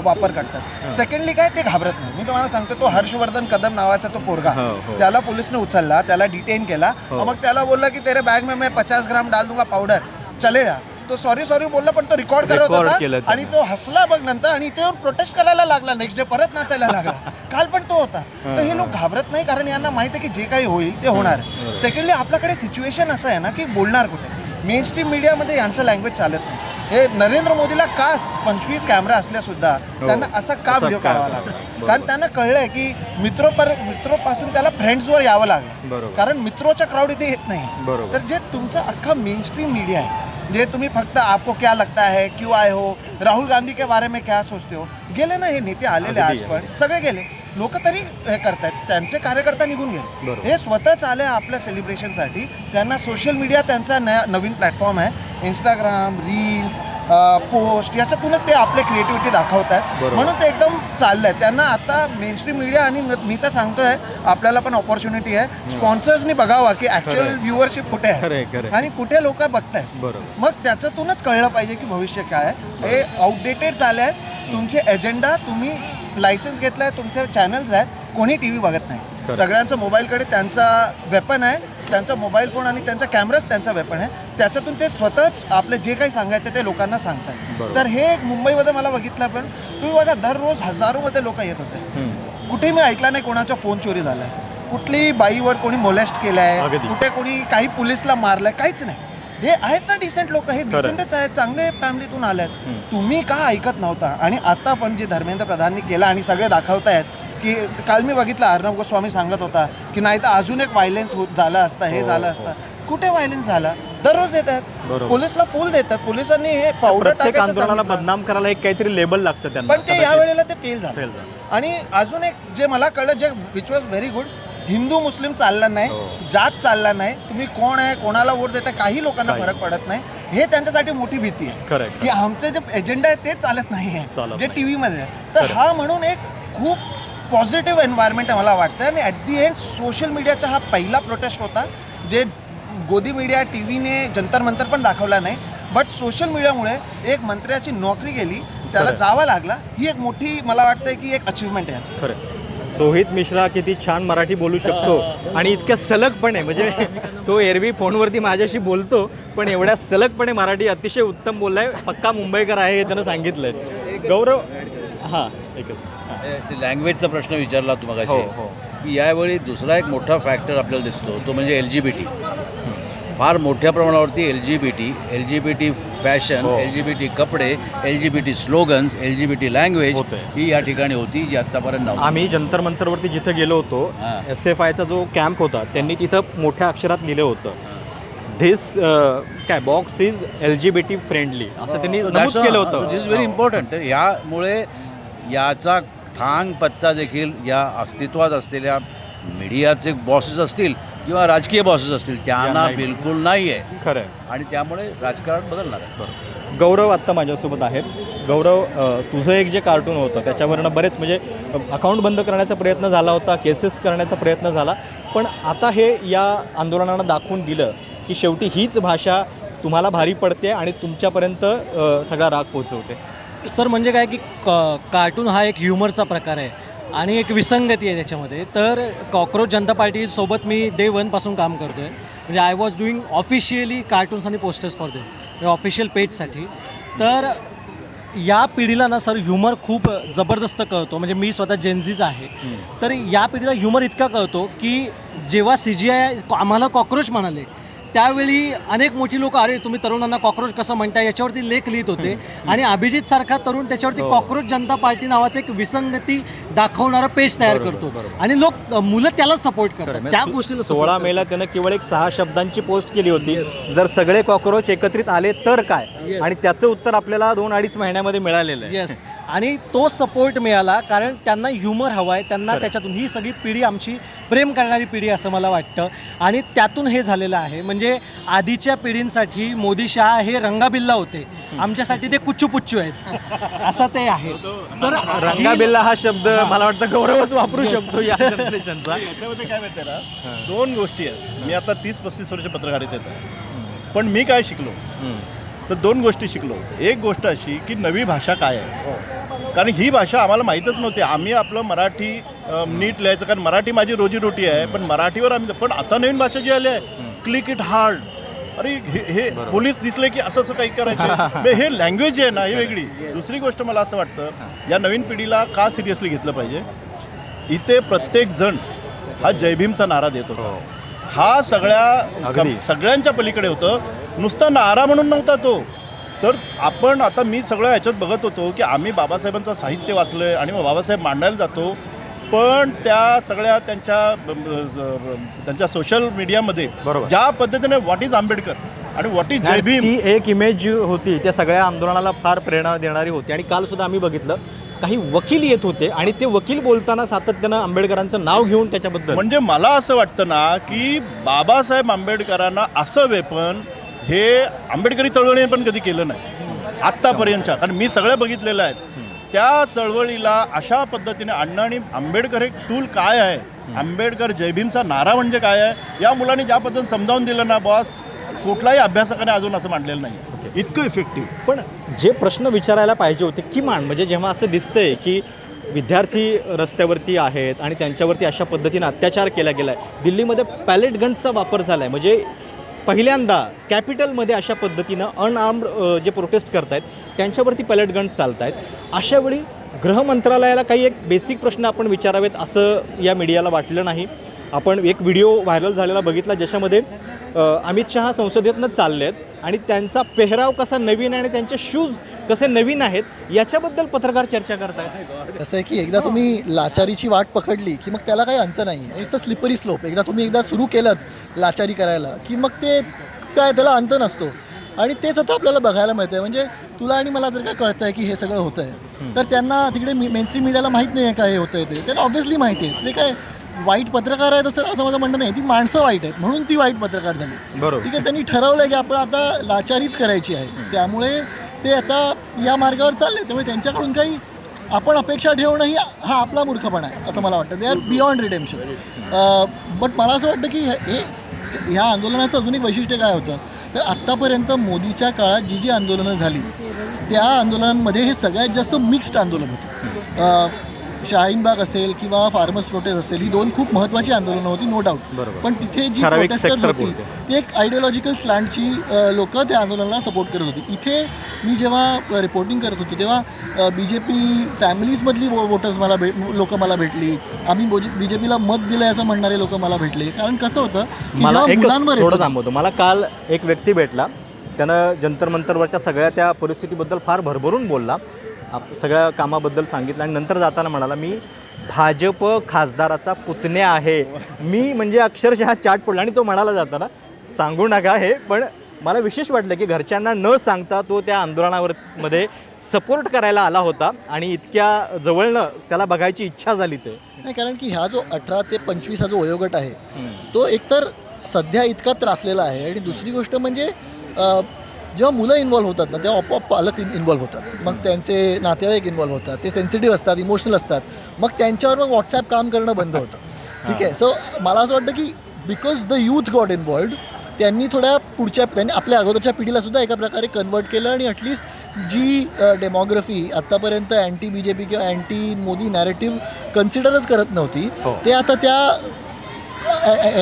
वापर करतात. सेकंडली काय, ते घाबरत नाही. मी तुम्हाला सांगतो, तो हर्षवर्धन कदम नावाचा तो पोरगा, त्याला पोलिसने उचलला, त्याला डिटेन केला. मग त्याला बोलला की तेरे बॅग में मैं 50 ग्राम डाल दूंगा पावडर, चलेगा. तो सॉरी बोलला, पण तो रेकॉर्ड करत होता आणि तो हसला बघ नंतर, आणि इथे येऊन प्रोटेस्ट करायला लागला. नेक्स्ट डे परत नाचायला लागला. काल पण तो होता. तर हे लोक घाबरत नाही, कारण यांना माहिती आहे की जे काही होईल ते होणार. सेकंडली आपल्याकडे सिच्युएशन असं आहे ना की बोलणार कुठे. मेन स्ट्रीम मीडियामध्ये यांचं लँग्वेज चालत नाही. हे नरेंद्र मोदीला का 25 कॅमेरा असल्या सुद्धा त्यांना असा का व्हिडिओ काढावा लागला? कारण त्यांना कळलंय की मित्रोपासून त्याला फ्रेंड्सवर यावं लागलं, कारण मित्रोचा क्राऊड इथे येत नाही. तर जे तुमचा अख्खा मेन स्ट्रीम मीडिया आहे, जे तुम्ही फक्त आपको क्या लगता है, क्यों आए हो, राहुल गांधी के बारे में क्या सोचते हो, गेले ना हे नेते आलेले, आज पण सगळे गेले. लोक तरी हे करतायत, त्यांचे कार्यकर्ता निघून गेले. हे स्वतःच आले आपल्या सेलिब्रेशनसाठी. त्यांना सोशल मीडिया त्यांचा नवीन प्लॅटफॉर्म आहे. इंस्टाग्राम, रील्स, पोस्ट, याच्यातूनच ते आपले क्रिएटिव्हिटी दाखवत आहेत. म्हणून ते एकदम चाललं आहे. त्यांना आता मेनस्ट्रीम मीडिया आणि मी तर सांगतोय आपल्याला पण ऑपॉर्च्युनिटी आहे, स्पॉन्सर्सनी बघावा की ॲक्च्युअल व्ह्युअरशिप कुठे आहे आणि कुठे लोक बघतायत. मग त्याच्यातूनच कळलं पाहिजे की भविष्य काय आहे. हे आउटडेटेड झाले आहेत. तुमचे एजेंडा, तुम्ही लायसन्स घेतला आहे, तुमचे चॅनल्स आहेत, कोणी टी व्ही बघत नाही. सगळ्यांचं मोबाईलकडे त्यांचा वेपन आहे, त्यांचा मोबाईल फोन आणि त्यांचा कॅमेराच त्यांचा वेपन आहे. त्याच्यातून ते स्वतःच आपलं जे काही सांगायचं ते लोकांना सांगतात. तर हे मुंबईमध्ये मला बघितलं, पण तुम्ही बघा दररोज हजारोमध्ये लोक येत होते. कुठे मी ऐकला नाही कोणाचा फोन चोरी झाला आहे, कुठली बाईवर कोणी मोलेस्ट केलं आहे, कुठे कोणी काही पोलिसला मारलं आहे, काहीच नाही. हे आहेत ना डिसेंट लोक, हे डिसेंटच आहेत, चांगले फॅमिलीतून आले आहेत. तुम्ही का ऐकत नव्हता? आणि आता पण जे धर्मेंद्र प्रधाननी केलं आणि सगळे दाखवतायत की काल मी बघितलं अर्णब गोस्वामी सांगत होता की नाही तर अजून एक व्हायलन्स झालं असतं, हे झालं असतं. कुठे व्हायलन्स झाला? दररोज येतात, पोलिसला फुल देतात. पोलिसांनी हे पावडर टाकायचं, बदनाम करायला एक काहीतरी लेबल लागतं त्यांना, पण ते यावेळेला ते फेल झालं. आणि अजून एक जे मला कळलं, जे which was very good, Hindu मुस्लिम चालला नाही, जात चालला नाही, तुम्ही कोण आहे, कोणाला वोट देता, काही लोकांना फरक पडत नाही. हे त्यांच्यासाठी मोठी भीती आहे की आमचे जे एजेंडा आहे ते चालत नाही आहे जे टी व्हीमध्ये. तर हा म्हणून एक खूप पॉझिटिव्ह एन्व्हायरमेंट आहे मला वाटतं. आणि ॲट दी एंड सोशल मीडियाचा हा पहिला प्रोटेस्ट होता, जे गोदी मीडिया टी व्हीने जंतर मंतर पण दाखवला नाही, बट सोशल मीडियामुळे एक मंत्र्याची नोकरी गेली, त्याला जावं लागला. ही एक मोठी मला वाटतं की एक अचिव्हमेंट आहे याची. सोहित मिश्रा किती छान मराठी बोलू शकतो आणि इतक्या सलगपणे, म्हणजे तो एरवी फोनवरती माझ्याशी बोलतो पण एवढ्या सलगपणे मराठी अतिशय उत्तम बोललाय. पक्का मुंबईकर आहे हे त्यानं सांगितलंय. गौरव, हां एकच लँग्वेजचा प्रश्न विचारला तुम्हाला की यावेळी दुसरा एक मोठा फॅक्टर आपल्याला दिसतो, तो म्हणजे LGBT. फार मोठ्या प्रमाणावरती LGBT फॅशन, LGBT कपडे, LGBT स्लोगन्स, LGBT लँग्वेज ही या ठिकाणी होती, जी आत्तापर्यंत नव्हती. आम्ही जंतर मंतरवरती जिथं गेलो होतो, SFIचा जो कॅम्प होता, त्यांनी तिथं मोठ्या अक्षरात लिहिलं होतं धिस काय बॉक्स इज LGBT फ्रेंडली असं त्यांनी नमूद केलं होतं. दिस इज व्हेरी इम्पॉर्टंट. तर यामुळे याचा थांग पत्ता देखील या अस्तित्वात असलेल्या मीडियाचे बॉसेस असतील किंवा राजकीय बॉसेस असतील त्यांना बिलकुल नाही आहे. खरं आहे. आणि त्यामुळे राजकारण बदलणार आहे. बरोबर. गौरव आत्ता माझ्यासोबत आहेत. गौरव, तुझं एक जे कार्टून होतं त्याच्यावरनं बरेच म्हणजे अकाउंट बंद करण्याचा प्रयत्न झाला होता, केसेस करण्याचा प्रयत्न झाला, पण आता हे या आंदोलनानं दाखवून दिलं की शेवटी हीच भाषा तुम्हाला भारी पडते आणि तुमच्यापर्यंत सगळा राग पोहोचवते. सर म्हणजे काय की कार्टून हा एक ह्युमरचा प्रकार आहे आणि एक विसंगती आहे त्याच्यामध्ये. तर कॉक्रोच जनता पार्टीसोबत मी डे 1 पासून काम करतो आहे. म्हणजे I was doing officially cartoons आणि पोस्टर्स फॉर देम, म्हणजे ऑफिशियल पेजसाठी. तर या पिढीला ना सर ह्युमर खूप जबरदस्त कळतो. म्हणजे मी स्वतः जेनझीच आहे. तर या पिढीला ह्युमर इतका कळतो की जेव्हा CGI आम्हाला कॉक्रोच म्हणाले त्यावेळी अनेक मोठी लोक अरे तुम्ही तरुणांना कॉक्रोच कसं म्हणताय याच्यावरती लेख लिहित होते. आणि अभिजित सारखा तरुण त्याच्यावरती कॉक्रोच जनता पार्टी नावाचं एक विसंगती दाखवणारं पेज तयार करतो आणि लोक मुलं त्याला सपोर्ट करतात. त्या गोष्टीला 16 मेला त्यानं केवळ एक 6 शब्दांची पोस्ट केली होती. जर सगळे कॉक्रोच एकत्रित आले तर काय, आणि त्याचं उत्तर आपल्याला 2-2.5 महिन्यामध्ये मिळालेलं आहे. येस. आणि तो सपोर्ट मिळाला कारण त्यांना ह्युमर हवा आहे. त्यांना त्याच्यातून ही सगळी पिढी आमची प्रेम करणारी पिढी असं मला वाटतं आणि त्यातून हे झालेलं आहे. म्हणजे आधीच्या पिढींसाठी मोदी शाह हे रंगाबिल्ला होते, आमच्यासाठी ते कुच्चू पुच्चू आहेत असं ते आहे. तर रंगाबिल्ला हा शब्द मला वाटतं गौरवच वापरू शकतो या जनरेशनचा. याच्यामध्ये काय माहिती आहे ना, 2 गोष्टी आहेत. मी आता 30-35 वर्ष पत्रकारितेत आहे, पण मी काय शिकलो तर 2 गोष्टी शिकलो. एक गोष्ट अशी की नवी भाषा काय आहे, कारण ही भाषा आम्हाला माहीतच नव्हती. आम्ही आपलं मराठी नीट लिहायचं, कारण मराठी माझी रोजीरोटी आहे, पण मराठीवर आम्ही. पण आता नवीन भाषा जी आली आहे, क्लिक इट हार्ड, अरे हे पोलीस दिसले की असं काही करायचं. हे लँग्वेज आहे ना, ही वेगळी. दुसरी गोष्ट मला असं वाटतं या नवीन पिढीला का सिरियसली घेतलं पाहिजे. इथे प्रत्येक जण हा जय भीमचा नारा देत होता. हा सगळ्यांच्या पलीकडे होतं, नुसता नारा म्हणून नव्हता तो. तर आपण आता मी सगळं याच्यात बघत होतो की आम्ही बाबासाहेबांचं साहित्य वाचलं आहे आणि मग बाबासाहेब मांडायला जातो, पण त्या सगळ्या त्यांच्या सोशल मीडियामध्ये ज्या पद्धतीने व्हॉट इज आंबेडकर आणि व्हॉट इज जय भीम, ती एक इमेज होती त्या सगळ्या आंदोलनाला फार प्रेरणा देणारी होती. आणि काल सुद्धा आम्ही बघितलं काही वकील येत होते आणि ते वकील बोलताना सातत्यानं आंबेडकरांचं नाव घेऊन त्याच्याबद्दल. म्हणजे मला असं वाटतं ना की बाबासाहेब आंबेडकरांना असं वेपन हे आंबेडकरी चळवळीने पण कधी केलं नाही आत्तापर्यंतच्या. कारण मी सगळं बघितलेलं आहे. त्या चळवळीला अशा पद्धतीने आणणं आणि आंबेडकर एक टूल काय आहे, आंबेडकर जय भीमचा नारा म्हणजे काय आहे, या मुलांनी ज्या पद्धतीने समजावून दिलं ना बॉस, कुठलाही अभ्यासकाने अजून असं मांडलेलं नाही. इतकं इफेक्टिव्ह. पण जे प्रश्न विचारायला पाहिजे होते किमान, म्हणजे जेव्हा असं दिसतंय की विद्यार्थी रस्त्यावरती आहेत आणि त्यांच्यावरती अशा पद्धतीने अत्याचार केला गेला आहे, दिल्लीमध्ये पॅलेट गन्सचा वापर झाला आहे, म्हणजे पहिल्यांदा कॅपिटलमध्ये अशा पद्धतीनं अनआर्म्ड जे प्रोटेस्ट करत आहेत त्यांच्यावरती पॅलेट गन्स चालत आहेत. अशावेळी गृह मंत्रालयाला काही एक बेसिक प्रश्न आपण विचारावेत असं या मीडियाला वाटलं नाही. आपण एक व्हिडिओ व्हायरल झालेला बघितला ज्याच्यामध्ये अमित शहा संसदेतनं चालले आहेत आणि त्यांचा पेहराव कसा नवीन आहे आणि त्यांचे शूज कसे नवीन आहेत याच्याबद्दल पत्रकार चर्चा करत आहेत. कसं आहे की एकदा तुम्ही लाचारीची वाट पकडली की मग त्याला काही अंत नाही. It's a slippery slope. एकदा सुरू केलं लाचारी करायला की मग ते काय त्याला अंत नसतो. आणि तेच आता आपल्याला बघायला मिळतं आहे. म्हणजे तुला आणि मला जर काय कळतं आहे की हे सगळं होतं आहे, तर त्यांना तिकडे मेनस्ट्रीम मीडियाला माहीत नाही आहे काय हे होतं आहे ते. त्यांना ऑब्व्हियसली माहिती आहे. ते काय वाईट पत्रकार आहेत असं माझं म्हणणं नाही. ती माणसं वाईट आहेत म्हणून ती वाईट पत्रकार झाली. बरोबर. ठीक आहे, त्यांनी ठरवलं की आपण आता लाचारीच करायची आहे, त्यामुळे ते आता या मार्गावर चालले. त्यामुळे त्यांच्याकडून काही आपण अपेक्षा ठेवणंही हा आपला मूर्खपणा आहे असं मला वाटतं. They are beyond redemption. But मला असं वाटतं की ह्या आंदोलनाचं अजून एक वैशिष्ट्य काय होतं, तर आत्तापर्यंत मोदीच्या काळात जी आंदोलनं झाली त्या आंदोलनांमध्ये हे सगळ्यात जास्त मिक्स्ड आंदोलन होतं. शाहीनबाग असेल किंवा फार्मर्स प्रोटेस्ट असेल, ही 2 खूप महत्त्वाची आंदोलनं होती, नो डाऊट. पण तिथे जी प्रोटेस्टर्स होती ती एक आयडिओलॉजिकल स्लँटची लोक त्या आंदोलनाला सपोर्ट करत होती. इथे मी जेव्हा रिपोर्टिंग करत होतो तेव्हा BJP फॅमिलीजमधली वोटर्स लोक मला भेटली. आम्ही BJPला मत दिलं आहे असं म्हणणारे लोक मला भेटले. कारण कसं होतं की मला मुलांवर थोडं थांबवतो. मला काल एक व्यक्ती भेटला, त्यानं जंतर मंतरवरच्या सगळ्या त्या परिस्थितीबद्दल फार भरभरून बोलला, सगळ्या कामाबद्दल सांगितलं आणि नंतर जाताना म्हणाला मी भाजप खासदाराचा पुतण्या आहे. मी म्हणजे अक्षरशः चाट पडला. आणि तो म्हणाला जाताना सांगू नका हे, पण मला विशेष वाटलं की घरच्यांना न सांगता तो त्या मध्ये सपोर्ट करायला आला होता आणि इतक्या जवळनं त्याला बघायची इच्छा झाली ते. नाही, कारण की ह्या जो 18 ते 25 हा जो वयोगट आहे तो एकतर सध्या इतका त्रासलेला आहे आणि दुसरी गोष्ट म्हणजे जेव्हा मुलं इन्व्हॉल्व्ह होतात ना तेव्हा आपोआप पालक इन्व्हॉल्व्ह होतात, मग त्यांचे नातेवाईक इन्व्हॉल्व्ह होतात, ते सेन्सिटिव्ह असतात, इमोशनल असतात, मग त्यांच्यावर मग व्हॉट्सॲप काम करणं बंद होतं. ठीक आहे. सो मला असं वाटतं की because the youth got involved, त्यांनी त्यांनी आपल्या अगोदरच्या पिढीला सुद्धा एका प्रकारे कन्वर्ट केलं आणि ॲटलिस्ट जी डेमोग्राफी आत्तापर्यंत अँटी BJP किंवा अँटी मोदी नॅरेटिव्ह कन्सिडरच करत नव्हती, ते आता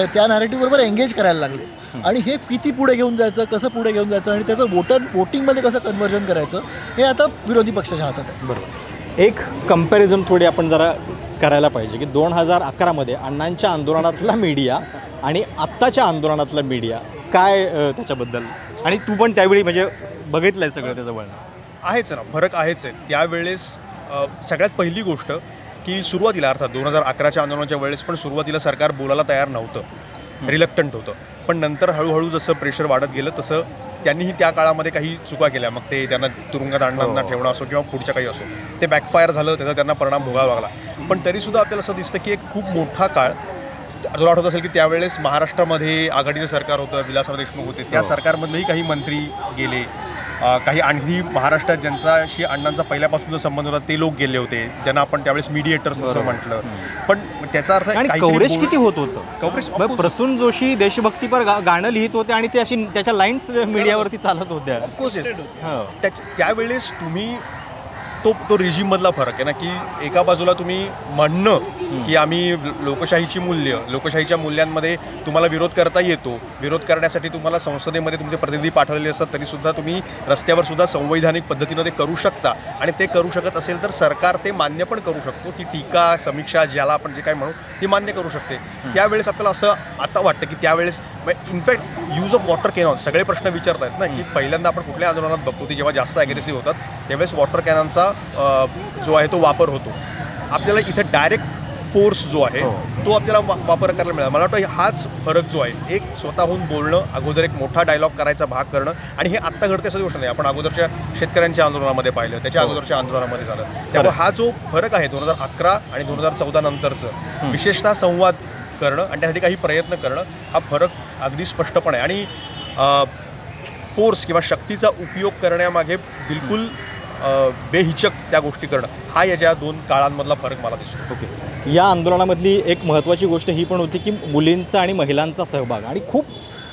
त्या नॅरेटिव्हबरोबर एंगेज करायला लागले. आणि हे किती पुढे घेऊन जायचं, कसं पुढे घेऊन जायचं आणि त्याचं वोटिंगमध्ये कसं कन्व्हर्जन करायचं हे आता विरोधी पक्षाच्या हातात आहे. बरोबर. एक कंपॅरिझन थोडी आपण जरा करायला पाहिजे की 2011मध्ये अण्णांच्या आंदोलनातला मीडिया आणि आत्ताच्या आंदोलनातला मीडिया काय त्याच्याबद्दल, आणि तू पण त्यावेळी म्हणजे बघितलं आहे सगळं त्याजवळ आहेच ना, फरक आहेच आहे. त्यावेळेस सगळ्यात पहिली गोष्ट की सुरुवातीला अर्थात 2011च्या आंदोलनाच्या वेळेस पण सुरुवातीला सरकार बोलायला तयार नव्हतं, रिलक्टंट होतं. पण नंतर हळूहळू जसं प्रेशर वाढत गेलं तसं त्यांनीही त्या काळामध्ये काही चुका केल्या, मग ते त्यांना तुरुंगात अण्णांना ठेवणं असो किंवा पुढच्या काही असो, ते बॅकफायर झालं, त्याचा त्यांना परिणाम भोगावा लागला. पण तरीसुद्धा आपल्याला असं दिसतं की एक खूप मोठा काळ तुला आठवत असेल की त्यावेळेस महाराष्ट्रामध्ये आघाडीचं सरकार होतं, विलासराव देशमुख होते, त्या सरकारमधलेही काही मंत्री गेले, काही आणखी महाराष्ट्रात ज्यांच्याशी अण्णांचा पहिल्यापासूनचा संबंध होता ते लोक गेले होते, ज्यांना आपण त्यावेळेस मीडिएटर्स असं म्हटलं. पण त्याचा अर्थ कव्हरेज किती होत होतं. कव्हरेज प्रसून जोशी देशभक्तीपर गाणं लिहित होते आणि ते अशी त्याच्या लाईन्स मीडियावरती चालत होत्या. ऑफकोर्स त्यावेळेस तुम्ही तो रिजिममधला फरक आहे ना, की एका बाजूला तुम्ही म्हणणं की आम्ही लोकशाहीच्या मूल्यांमध्ये तुम्हाला विरोध करता येतो, विरोध करण्यासाठी तुम्हाला संसदेमध्ये तुमचे प्रतिनिधी पाठवलेले असतात, तरीसुद्धा तुम्ही रस्त्यावर सुद्धा संवैधानिक पद्धतीनं ते करू शकता आणि ते करू शकत असेल तर सरकार ते मान्य पण करू शकतो, ती टीका समीक्षा ज्याला आपण जे काय म्हणू ती मान्य करू शकते. त्यावेळेस आपल्याला असं आता वाटतं की त्यावेळेस in fact use of water Canon सगळे प्रश्न विचारत आहेत ना, की पहिल्यांदा आपण कुठल्या आंदोलनात बघतो ती जेव्हा जास्त ॲग्रेसिव्ह होतात त्यावेळेस वॉटर कॅनॉनचा जो आहे तो वापर होतो. आपल्याला इथे डायरेक्ट फोर्स जो आहे तो आपल्याला वापर करायला मिळाला. मला वाटतं हाच फरक जो आहे, एक स्वतःहून बोलणं, अगोदर एक मोठा डायलॉग करायचा भाग करणं, आणि हे आत्ता घडते असं गोष्ट नाही. आपण अगोदरच्या शेतकऱ्यांच्या आंदोलनामध्ये पाहिलं, त्याच्या अगोदरच्या आंदोलनामध्ये झालं. त्यामुळे हा जो फरक आहे 2011 आणि 2014 नंतरचं, विशेषतः संवाद करणं आणि त्यासाठी काही प्रयत्न करणं, हा फरक अगदी स्पष्टपणे आणि फोर्स किंवा शक्तीचा उपयोग करण्यामागे बिलकुल बेहिचक त्या गोष्टी करणं, हा याच्या दोन काळांमधला फरक मला दिसतो. ओके. या आंदोलनामधली एक महत्त्वाची गोष्ट ही पण होती की मुलींचा आणि महिलांचा सहभाग, आणि खूप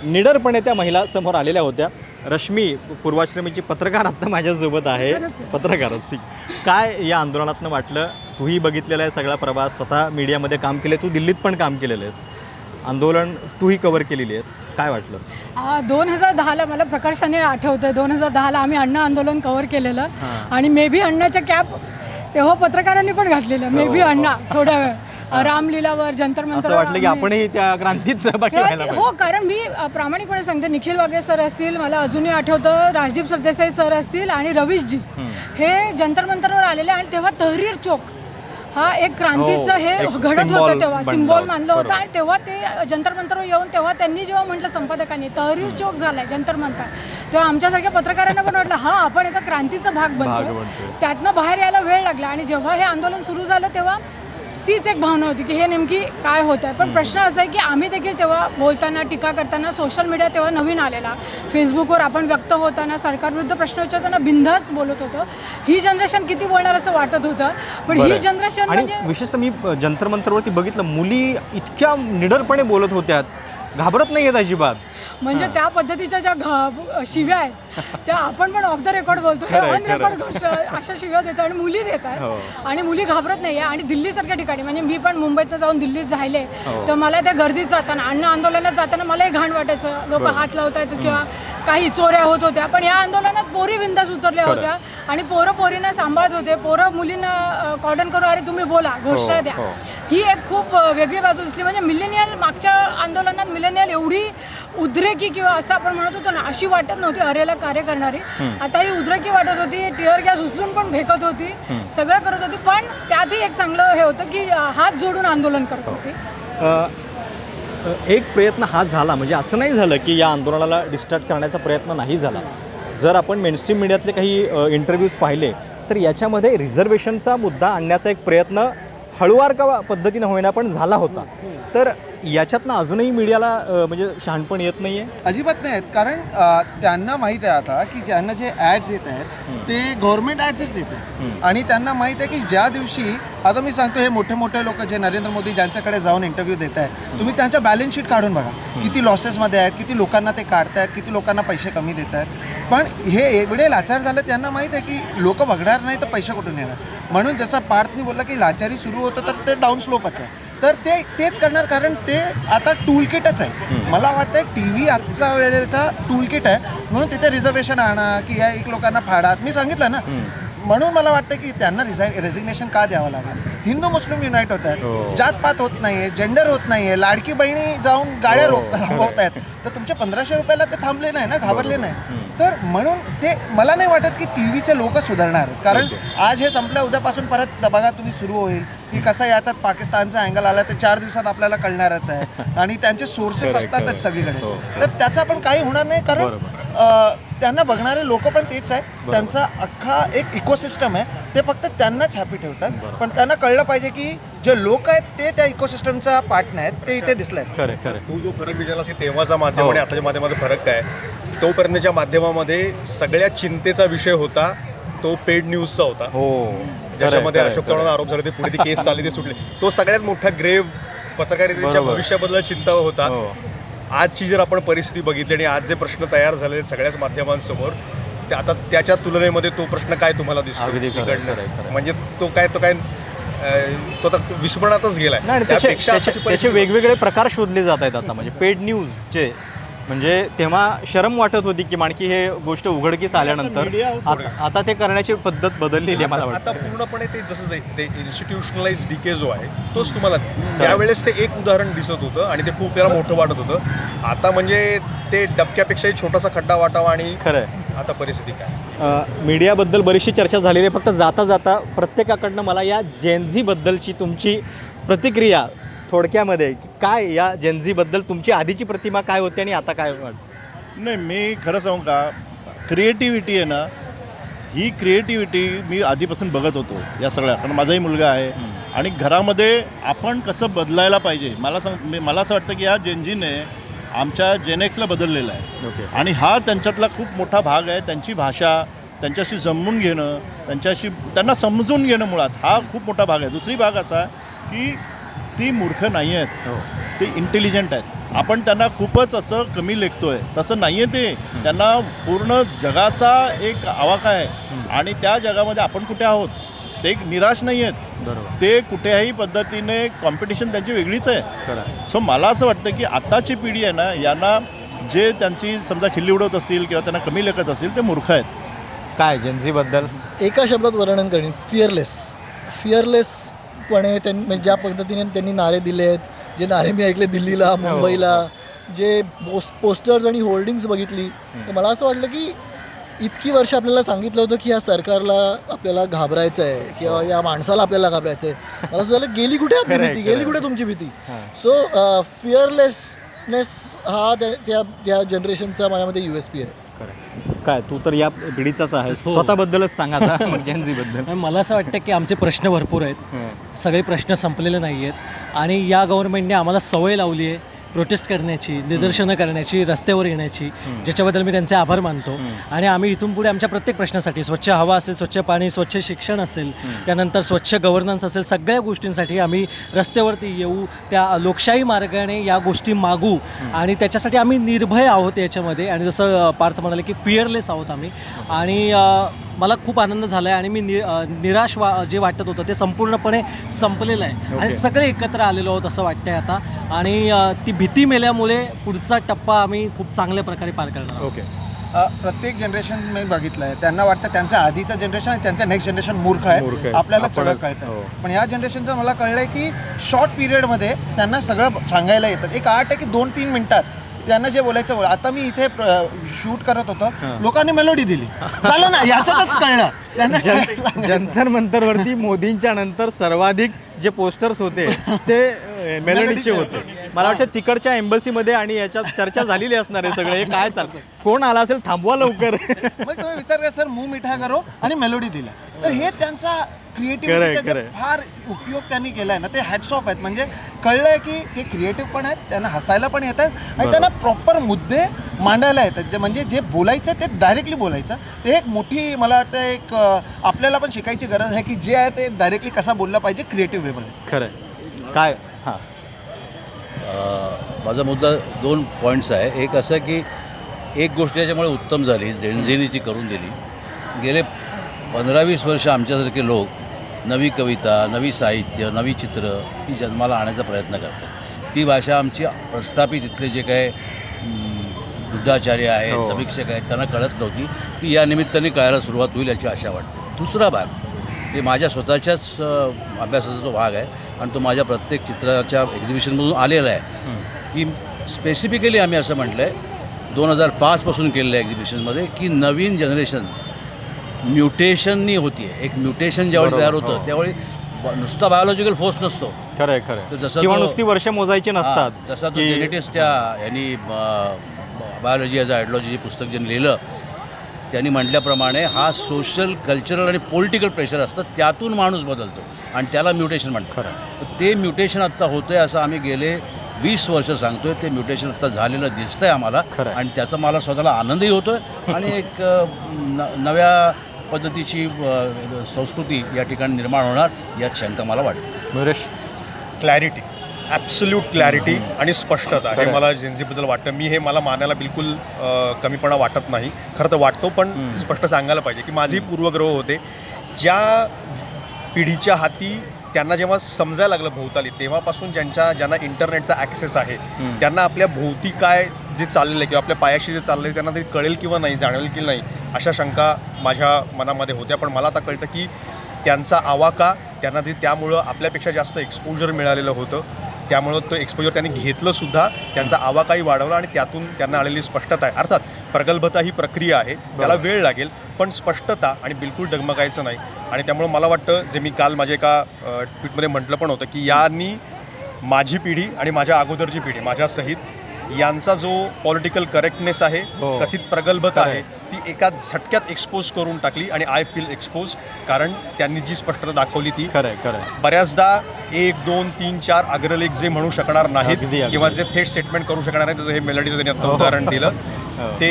निडरपणे त्या महिला समोर आलेल्या होत्या. रश्मी पूर्वाश्रमीची पत्रकार आत्ता माझ्यासोबत आहे. पत्रकारच, ठीक. काय या आंदोलनातनं वाटलं? तूही बघितलेला आहे सगळा प्रवास, स्वतः मीडियामध्ये काम केलं, तू दिल्लीत पण काम केलेलं आहेस, आंदोलन तूही कव्हर केलेली आहेस, काय वाटलं? 2010ला मला प्रकर्षाने आठवतं, 2010ला आम्ही अण्णा आंदोलन कव्हर केलेलं आणि मे बी अण्णाच्या कॅप तेव्हा पत्रकारांनी पण घातलेलं, मे बी अण्णा थोड्या वेळ रामलीलावर, जंतर मंतर. असं वाटलं की आपणही त्या क्रांतीत सहभागी व्हायला हो, कारण मी प्रामाणिकपणे सांगते, निखिल वागळे सर असतील, मला अजूनही आठवतं राजदीप सरदेसाई सर असतील आणि रवीशजी हे जंतर मंतरवर आलेले, आणि तेव्हा तहरीर चौक हा एक क्रांतीचं हे घडत होतं, तेव्हा सिम्बॉल मानलं होतं. आणि तेव्हा ते जंतर मंतरवर येऊन तेव्हा त्यांनी जेव्हा म्हटलं संपादकांनी तहरीर चौक झालाय जंतर मंतर, तेव्हा आमच्यासारख्या पत्रकारांना पण वाटलं हा आपण एका क्रांतीचा भाग बनतो. त्यातनं बाहेर यायला वेळ लागला आणि जेव्हा हे आंदोलन सुरू झालं तेव्हा तीच एक भावना होती की हे नेमकी काय होत आहे. पण प्रश्न असा आहे की आम्ही देखील तेव्हा बोलताना, टीका करताना, सोशल मीडिया तेव्हा नवीन आलेला, फेसबुकवर आपण व्यक्त होताना, सरकारविरुद्ध प्रश्न विचारताना बिनधास्त बोलत होतं. ही जनरेशन किती बोलणार असं वाटत होतं, पण ही जनरेशन म्हणजे विशेषतः मी जंतर मंतरवरती बघितलं, मुली इतक्या निडरपणे बोलत होत्या, घाबरत नाही आहेत अजिबात. म्हणजे त्या पद्धतीच्या ज्या शिव्या आहेत त्या आपण पण ऑफ द रेकॉर्ड बोलतो, ऑन रेकॉर्ड गोष्ट अशा शिव्या देतात आणि मुली देत आहेत आणि मुली घाबरत नाही आहे. आणि दिल्लीसारख्या ठिकाणी, म्हणजे मी पण मुंबईत जाऊन दिल्लीत राहिले, तर मला त्या गर्दीत जाताना, अण्णा आंदोलनात जाताना मलाही घाण वाटायचं, लोक हात लावत आहेत किंवा काही चोऱ्या होत होत्या. पण या आंदोलनात पोरी बिंदास उतरल्या होत्या आणि पोरींना सांभाळत होते, मुलींना कॉर्डन करून अरे तुम्ही बोला, घोषणा द्या. ही एक खूप वेगळी बाजू दिसली. म्हणजे मिलेनियल, मागच्या आंदोलनात मिलेनियल एवढी उद्रेकी किंवा असं आपण म्हणत होतो ना, अशी वाटत नव्हती अरेला कार्य करणारी. आता ही उद्रेकी वाटत होती, टिअर गॅस उचलून पण फेकत होती, सगळं करत होती. पण त्यातही एक चांगलं हे होतं की हात जोडून आंदोलन करत होती. एक प्रयत्न हा झाला, म्हणजे असं नाही झालं की या आंदोलनाला डिस्ट्रॅक्ट करण्याचा प्रयत्न नाही झाला. जर आपण मेनस्ट्रीम मीडियातले काही इंटरव्ह्यूज पाहिले तर याच्यामध्ये रिझर्वेशनचा मुद्दा आणण्याचा एक प्रयत्न हळूवार का पद्धतीनं होईना पण झाला होता. तर याच्यातनं अजूनही मीडियाला म्हणजे शहाणपण येत नाही आहे? अजिबात नाही आहेत, कारण त्यांना माहीत आहे आता की ज्यांना जे ॲड्स येत आहेत ते गव्हर्नमेंट ॲड्सच येते. आणि त्यांना माहीत आहे की ज्या दिवशी, आता मी सांगतो, हे मोठे मोठे लोक जे नरेंद्र मोदी ज्यांच्याकडे जाऊन इंटरव्ह्यू देत आहेत, तुम्ही त्यांच्या बॅलन्स शीट काढून बघा, किती लॉसेसमध्ये आहेत, किती लोकांना ते काढतायत, किती लोकांना पैसे कमी देत आहेत. पण हे एवढे लाचार झालं, त्यांना माहीत आहे की लोक बघणार नाही तर पैसे कुठून येणार. म्हणून जसं पार्थनी बोलला की लाचारी सुरू होतं तर ते डाऊन स्लोपच आहे. तर तेच करणार, कारण ते आता टूल किटच आहे. मला वाटतं टी व्ही आजच्या वेळेचा टूल किट आहे, म्हणून तिथे रिझर्वेशन आणा की या एक लोकांना फाडा. मी सांगितलं ना, म्हणून मला वाटतं की त्यांना रेझिग्नेशन का द्यावं लागलं. हिंदू मुस्लिम युनाईट होत आहेत, जातपात होत नाही आहे, जेंडर होत नाही आहे, लाडकी बहिणी जाऊन गाड्या थांबवत आहेत, तर तुमच्या 1500 रुपयाला ते थांबले नाही ना, घाबरले नाही. तर म्हणून ते मला नाही वाटत की टी व्हीचे लोक सुधारणार, कारण आज हे संपलं, उद्यापासून परत बघा तुम्ही सुरू होईल की कसं याच्यात पाकिस्तानचा अँगल आला तर 4 दिवसात आपल्याला कळणारच आहे. आणि त्यांचे सोर्सेस असतातच सगळीकडे, तर त्याचा पण काही होणार नाही, कारण त्यांना बघणारे लोक पण तेच आहेत. त्यांचा अख्खा एक इकोसिस्टम आहे, ते फक्त त्यांनाच हॅपी ठेवतात. पण त्यांना कळलं पाहिजे की जे लोक आहेत ते त्या इकोसिस्टमचा पार्ट नाही आहेत, ते इथे दिसले आहेत. खरं. तू जो फरक विचारलास की तेव्हाचा माध्यम आणि आताच्या माध्यमाचा फरक काय, तोपर्यंतच्या माध्यमामध्ये सगळ्यात चिंतेचा विषय होता तो पेड न्यूजचा होता. ज्याच्यामध्ये अशोक चव्हाण आरोप झाले, ते पुढे ती केस चालली, ते सुटले. तो सगळ्यात मोठा ग्रेव्ह पत्रकारितेच्या भविष्याबद्दल चिंता होता. आजची जर आपण परिस्थिती बघितली आणि आज जे प्रश्न तयार झाले सगळ्याच माध्यमांसमोर, ते आता त्याच्या तुलनेमध्ये तो प्रश्न काय तुम्हाला दिसतो इकडनं, म्हणजे तो आता विस्मरणातच गेलाय. त्याचे वेगवेगळे प्रकार शोधले जात आहेत आता, म्हणजे पेड न्यूजचे. म्हणजे तेव्हा शरम वाटत होती की माणकी हे गोष्ट उघडकीस आल्यानंतर आता ते करण्याची पद्धत बदललेली आहे. मला वाटतं आता पूर्णपणे ते जसं ते इन्स्टिट्यूशनलाइज डीके जो आहे तोच तुम्हाला त्यावेळेस ते एक उदाहरण दिसत होतं आणि ते खूप त्याला मोठं वाटत होतं. आता म्हणजे ते डबक्यापेक्षाही छोटासा खड्डा वाटावा. आणि खरं आता परिस्थिती काय, मीडियाबद्दल बरीचशी चर्चा झालेली आहे. फक्त जाता जाता प्रत्येकाकडनं मला या जेनझीबद्दलची तुमची प्रतिक्रिया थोडक्यामध्ये, काय या जेनझीबद्दल तुमची आधीची प्रतिमा काय होती आणि आता काय वाटतं? नाही, मी खरं सांगू का, क्रिएटिव्हिटी आहे ना, ही क्रिएटिव्हिटी मी आधीपासून बघत होतो या सगळ्या, कारण माझाही मुलगा आहे आणि घरामध्ये आपण कसं बदलायला पाहिजे. मला असं वाटतं की या जेनजीने आमच्या जेनेक्सला बदललेला आहे. आणि हा त्यांच्यातला खूप मोठा भाग आहे. त्यांची भाषा त्यांच्याशी जमवून घेणं, त्यांना समजून घेणं, मुळात हा खूप मोठा भाग आहे. दुसरी भाग असा की ती मूर्ख नाही आहेत, ते इंटेलिजंट आहेत. आपण त्यांना खूपच असं कमी लेखतोय, तसं नाही आहे. ते त्यांना पूर्ण जगाचा एक आवाका आहे आणि त्या जगामध्ये आपण कुठे आहोत ते एक निराश नाही आहेत. ते कुठेही पद्धतीने कॉम्पिटिशन त्यांची वेगळीच आहे. सो मला असं वाटतं की आत्ताची पिढी आहे ना, यांना जे त्यांची समजा खिल्ली उडवत असतील किंवा त्यांना कमी लेखत असतील ते मूर्ख आहेत. काय जेनझीबद्दल एका शब्दात वर्णन करेन, फिअरलेसपणे म्हणजे ज्या पद्धतीने त्यांनी नारे दिले आहेत, जे नारे मी ऐकले दिल्लीला, मुंबईला, जे पोस्टर्स आणि होर्डिंग्स बघितली, तर मला असं वाटलं की इतकी वर्ष आपल्याला सांगितलं होतं की या सरकारला आपल्याला घाबरायचं आहे किंवा या माणसाला आपल्याला घाबरायचं आहे. मला असं झालं, गेली कुठे आपली भीती, गेली कुठे तुमची भीती. सो फिअरलेसनेस हा त्या जनरेशनचा माझ्यामध्ये USP आहे. काय तू तर या पिढीचाच आहे, स्वतःबद्दलच सांगा जेनझीबद्दल. मला असं वाटतं की आमचे प्रश्न भरपूर आहेत, सगळे प्रश्न संपलेले नाही आहेत. आणि या गव्हर्नमेंटने आम्हाला सवय लावली आहे प्रोटेस्ट करण्याची, निदर्शनं करण्याची, रस्त्यावर येण्याची, ज्याच्याबद्दल मी त्यांचे आभार मानतो. आणि आम्ही इथून पुढे आमच्या प्रत्येक प्रश्नासाठी, स्वच्छ हवा असेल, स्वच्छ पाणी, स्वच्छ शिक्षण असेल, त्यानंतर स्वच्छ गव्हर्नन्स असेल, सगळ्या गोष्टींसाठी आम्ही रस्त्यावरती येऊ, त्या लोकशाही मार्गाने या गोष्टी मागू. आणि त्याच्यासाठी आम्ही निर्भय आहोत याच्यामध्ये. आणि जसं पार्थ म्हणाले की फिअरलेस आहोत आम्ही. आणि मला खूप आनंद झाला आहे आणि मी निराश जे वाटत होतं ते संपूर्णपणे संपलेलं आहे. आणि सगळे एकत्र आलेलो आहोत असं वाटतं आहे आता. आणि ती भीती मेल्यामुळे पुढचा टप्पा आम्ही खूप चांगल्या प्रकारे पार करणार आहोत. प्रत्येक जनरेशन मी बघितलं आहे, त्यांना वाटतं त्यांचं आधीचं जनरेशन आणि त्यांचं नेक्स्ट जनरेशन मूर्ख आहे, आपल्याला सगळं कळतं. पण या जनरेशनचं मला कळलं आहे की शॉर्ट पिरियडमध्ये त्यांना सगळं सांगायला येतं. एक आर्ट आहे की 2-3 मिनिटात त्यांना जे बोलायचं. आता मी इथे शूट करत होतो, लोकांनी मेलोडी दिली, झालं ना, याच्यातच कळलं त्यांना काय सांगायचं? जंतर मंतरवरती मोदींच्या नंतर सर्वाधिक जे पोस्टर्स होते ते मेलोडीचे होते. मला वाटतं तिकडच्या एम्बसीमध्ये आणि याच्यात चर्चा झालेली असणार आहे सगळे. हे काय चालतं, कोण आला असेल थांबवा लवकर. मग तुम्ही विचार करा सर, मुंह मिठा करो आणि मेलोडी दिला. तर हे त्यांचा क्रिएटिव्हिटीचा खरंय. फार उपयोग त्यांनी केलाय ना, ते हॅट्स ऑफ आहेत. म्हणजे कळलंय की ते क्रिएटिव्ह पण आहेत, त्यांना हसायला पण येतात आणि त्यांना प्रॉपर मुद्दे मांडायला येतात. जे म्हणजे जे बोलायचं ते डायरेक्टली बोलायचं. ते एक मोठी मला वाटतं एक आपल्याला पण शिकायची गरज आहे की जे आहे ते डायरेक्टली कसा बोलला पाहिजे क्रिएटिव्ह वेमध्ये. खरं काय. हां, माझा मुद्दा 2 पॉईंट्स आहे. एक असं की एक गोष्ट याच्यामुळे उत्तम झाली, जेनझीनीची करून दिली. गेले 15-20 वर्ष आमच्यासारखे लोक नवी कविता, नवी साहित्य, नवी चित्र ही जन्माला आणायचा प्रयत्न करतात. ती भाषा आमची प्रस्थापित इथले जे काय गुड्डाचार्य आहेत, समीक्षक आहेत, त्यांना कळत नव्हती. ती या निमित्ताने कळायला सुरुवात होईल याची आशा वाटते. दुसरा भाग ते माझ्या स्वतःच्याच अभ्यासाचा जो भाग आहे आणि तो माझ्या प्रत्येक चित्राच्या एक्झिबिशनमधून आलेला आहे की स्पेसिफिकली आम्ही असं म्हटलं आहे 2005पासून केलेलं आहे एक्झिबिशनमध्ये की नवीन जनरेशन म्युटेशननी होती आहे. एक म्युटेशन ज्यावेळी तयार होतं त्यावेळी नुसता बायोलॉजिकल फोर्स नसतो. खरंय खरंय. तर जसं किंवा तो- नुसती वर्ष मोजायची नसतात. जसा तो की- जेनेटिस्टच्या यांनी बायोलॉजी ॲज अ आयडिओलॉजी जे पुस्तक ज्यांनी लिहिलं त्यांनी म्हटल्याप्रमाणे हा सोशल, कल्चरल आणि पॉलिटिकल प्रेशर असतं, त्यातून माणूस बदलतो आणि त्याला म्युटेशन म्हणतात. तर ते म्युटेशन आत्ता होतं आहे असं आम्ही गेले 20 वर्ष सांगतो आहे. ते म्युटेशन आत्ता झालेलं दिसतं आहे आम्हाला आणि त्याचा मला स्वतःला आनंदही होतो आहे आणि एक नव्या पद्धतीची संस्कृती या ठिकाणी निर्माण होणार यात शंका मला वाटते. नरेश, क्लॅरिटी, ॲब्सोल्यूट क्लॅरिटी आणि स्पष्टता हे मला जेन्झीबद्दल वाटतं. मी हे मला मानायला बिलकुल कमीपणा वाटत नाही. खरं तर वाटतो, पण स्पष्ट सांगायला पाहिजे की माझेही पूर्वग्रह होते. ज्या पिढीच्या हाती त्यांना जेव्हा समजायला लागलं भोवताली, तेव्हापासून ज्यांना इंटरनेटचा ॲक्सेस आहे त्यांना आपल्या भोवती काय जे चाललेलं आहे किंवा आपल्या पायाशी जे चाललं आहे त्यांना ते कळेल किंवा नाही, जाणवेल की नाही, अशा शंका माझ्या मनामध्ये होत्या. पण मला आता कळतं की त्यांचा आवाका त्यांना त्यामुळं आपल्यापेक्षा जास्त एक्सपोजर मिळालेलं होतं. त्यामुळं तो एक्सपोजर त्यांनी घेतलंसुद्धा, त्यांचा आवाकाही वाढवला आणि त्यातून त्यांना आलेली स्पष्टता आहे. अर्थात प्रगल्भता ही प्रक्रिया आहे, त्याला वेळ लागेल, पण स्पष्टता आणि बिलकुल डगमगायचं नाही. आणि त्यामुळं मला वाटतं, जे मी काल माझ्या एका ट्विटमध्ये म्हटलं पण होतं की यांनी माझी पिढी आणि माझ्या अगोदरची पिढी माझ्यासहित यांचा जो पॉलिटिकल करेक्टनेस आहे, कथित प्रगल्भता आहे, ती एका झटक्यात एक्सपोज करून टाकली आणि आय फील एक्सपोज. कारण त्यांनी जी स्पष्टता दाखवली ती बऱ्याचदा 1, 2, 3, 4 अग्रलेख जे म्हणू शकणार नाहीत किंवा जे थेट स्टेटमेंट करू शकणार नाहीत, जसं हे मेलडीचं त्यांनी आता उदाहरण दिलं, ते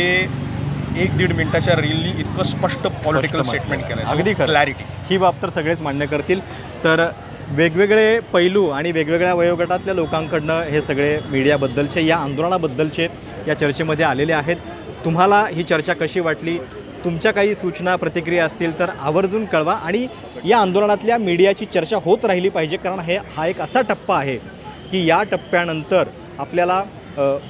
1-1.5 मिनिटाच्या रीलनी इतकं स्पष्ट पॉलिटिकल स्टेटमेंट केलं. अगदी क्लॅरिटी ही बाब तर सगळेच मान्य करतील. तर वेगवेगळे पैलू आणि वेगवेगळ्या वयोगटातल्या लोकांकडनं हे सगळे मीडियाबद्दलचे, या आंदोलनाबद्दलचे या चर्चेमध्ये आलेले आहेत. तुम्हाला ही चर्चा कशी वाटली? तुमच्या काही सूचना, प्रतिक्रिया असतील तर आवर्जून कळवा. आणि या आंदोलनातल्या मीडियाची चर्चा होत राहिली पाहिजे, कारण हा एक असा टप्पा आहे की या टप्प्यानंतर आपल्याला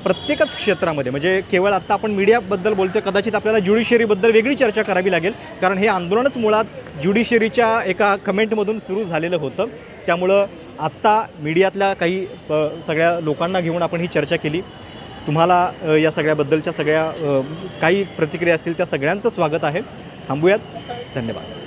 प्रत्येकच क्षेत्रामध्ये, म्हणजे केवळ आत्ता आपण मीडियाबद्दल बोलतोय, कदाचित आपल्याला ज्युडिशियरीबद्दल वेगळी चर्चा करावी लागेल, कारण हे आंदोलनच मुळात ज्युडिशियरीच्या एका कमेंटमधून सुरू झालेलं होतं. त्यामुळं आत्ता मीडियातल्या काही सगळ्या लोकांना घेऊन आपण ही चर्चा केली. तुम्हाला या सगळ्याबद्दलच्या सगळ्या काही प्रतिक्रिया असतील त्या सगळ्यांचं स्वागत आहे. थांबूयात. धन्यवाद.